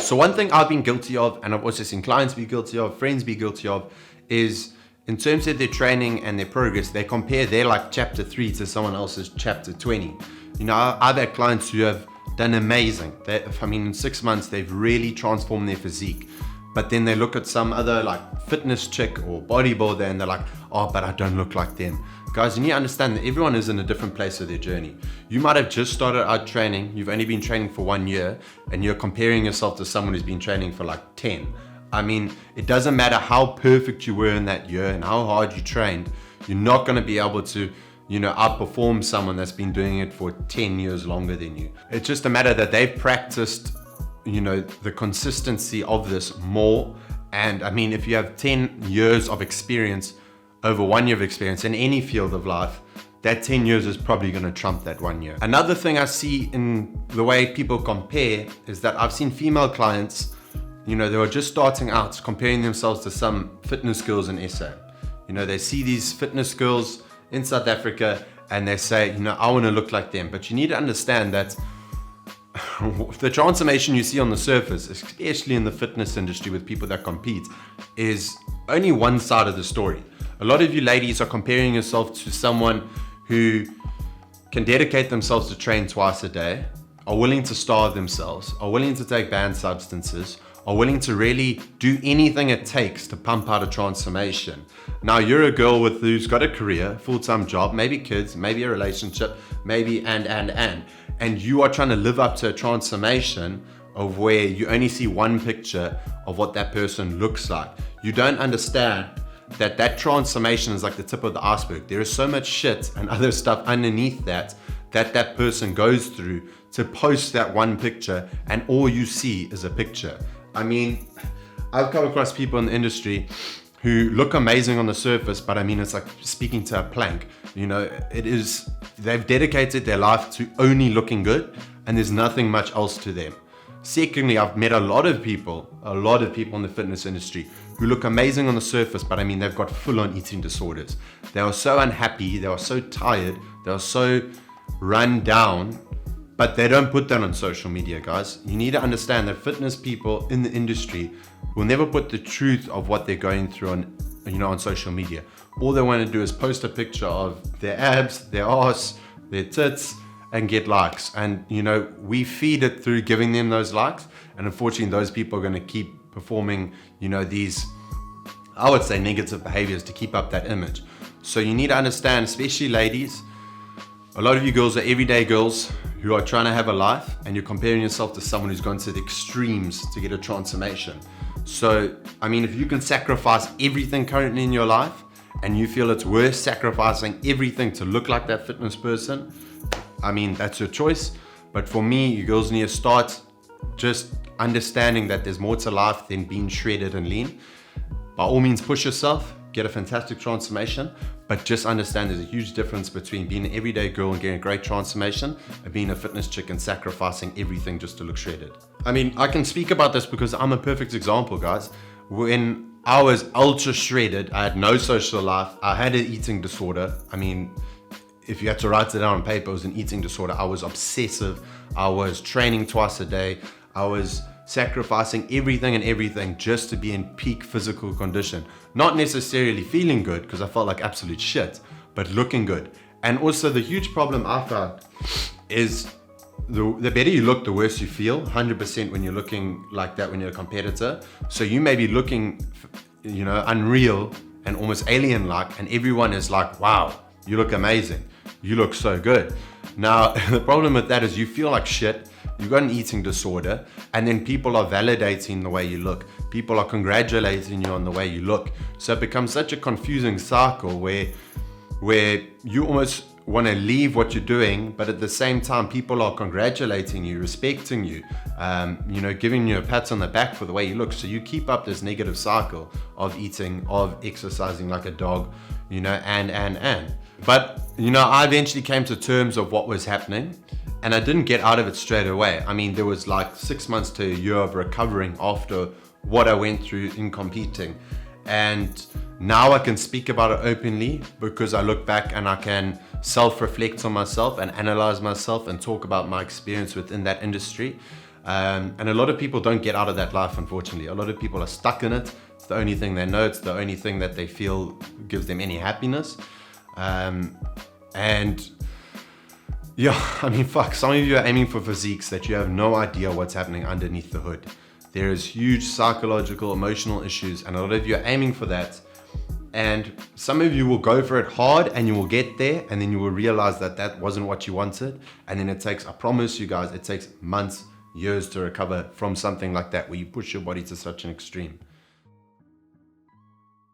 So one thing I've been guilty of, and I've also seen clients be guilty of, friends be guilty of, is in terms of their training and their progress, they compare their like chapter 3 to someone else's chapter 20. You know, I've had clients who have done amazing. In 6 months, they've really transformed their physique. But then they look at some other like fitness chick or bodybuilder and they're like, oh, but I don't look like them. Guys, you need to understand that everyone is in a different place of their journey. You might have just started out training, you've only been training for 1 year, and you're comparing yourself to someone who's been training for like 10. I mean, it doesn't matter how perfect you were in that year and how hard you trained, you're not going to be able to, you know, outperform someone that's been doing it for 10 years longer than you. It's just a matter that they've practiced, you know, the consistency of this more. And I mean, if you have 10 years of experience over 1 year of experience in any field of life, that 10 years is probably going to trump that 1 year. Another thing I see in the way people compare is that I've seen female clients, you know, they were just starting out comparing themselves to some fitness girls in SA. You know, they see these fitness girls in South Africa and they say, you know, I want to look like them. But you need to understand that the transformation you see on the surface, especially in the fitness industry with people that compete, is only one side of the story. A lot of you ladies are comparing yourself to someone who can dedicate themselves to train twice a day, are willing to starve themselves, are willing to take banned substances, are willing to really do anything it takes to pump out a transformation. Now you're a girl who's got a career, full-time job, maybe kids, maybe a relationship, maybe and you are trying to live up to a transformation of where you only see one picture of what that person looks like. You don't understand that transformation is like the tip of the iceberg. There is so much shit and other stuff underneath that person goes through to post that one picture, and all you see is a picture. I mean, I've come across people in the industry who look amazing on the surface, but I mean, it's like speaking to a plank. You know, they've dedicated their life to only looking good, and there's nothing much else to them. Secondly, I've met a lot of people in the fitness industry who look amazing on the surface, but I mean, they've got full-on eating disorders. They are so unhappy, they are so tired, they are so run down, but they don't put that on social media, guys. You need to understand that fitness people in the industry will never put the truth of what they're going through on social media. All they want to do is post a picture of their abs, their ass, their tits, and get likes. And you know, we feed it through giving them those likes, and unfortunately those people are going to keep performing, you know, these, I would say, negative behaviors to keep up that image. So you need to understand, especially ladies, a lot of you girls are everyday girls who are trying to have a life, and you're comparing yourself to someone who's gone to the extremes to get a transformation. So I mean, if you can sacrifice everything currently in your life and you feel it's worth sacrificing everything to look like that fitness person, I mean, that's your choice. But for me, you girls need to start just understanding that there's more to life than being shredded and lean. By all means, push yourself, get a fantastic transformation, but just understand there's a huge difference between being an everyday girl and getting a great transformation and being a fitness chick and sacrificing everything just to look shredded. I mean, I can speak about this because I'm a perfect example, guys. When I was ultra shredded, I had no social life, I had an eating disorder. I mean, if you had to write it down on paper, it was an eating disorder. I was obsessive. I was training twice a day. I was sacrificing everything just to be in peak physical condition. Not necessarily feeling good because I felt like absolute shit, but looking good. And also the huge problem I found is the better you look, the worse you feel. 100% when you're looking like that when you're a competitor. So you may be looking, you know, unreal and almost alien-like, and everyone is like, wow, you look amazing. You look so good. Now, the problem with that is you feel like shit, you've got an eating disorder, and then people are validating the way you look. People are congratulating you on the way you look. So it becomes such a confusing cycle where you almost want to leave what you're doing, but at the same time, people are congratulating you, respecting you, you know, giving you a pat on the back for the way you look. So you keep up this negative cycle of eating, of exercising like a dog, you know, and. But, you know, I eventually came to terms of what was happening, and I didn't get out of it straight away. I mean, there was like 6 months to a year of recovering after what I went through in competing. And now I can speak about it openly because I look back and I can self-reflect on myself and analyze myself and talk about my experience within that industry. And a lot of people don't get out of that life, unfortunately. A lot of people are stuck in it. It's the only thing they know. It's the only thing that they feel gives them any happiness. And yeah, I mean, fuck, some of you are aiming for physiques that you have no idea what's happening underneath the hood. There is huge psychological, emotional issues, and a lot of you are aiming for that. And some of you will go for it hard and you will get there, and then you will realize that that wasn't what you wanted. And then it takes, I promise you guys, it takes months, years to recover from something like that, where you push your body to such an extreme.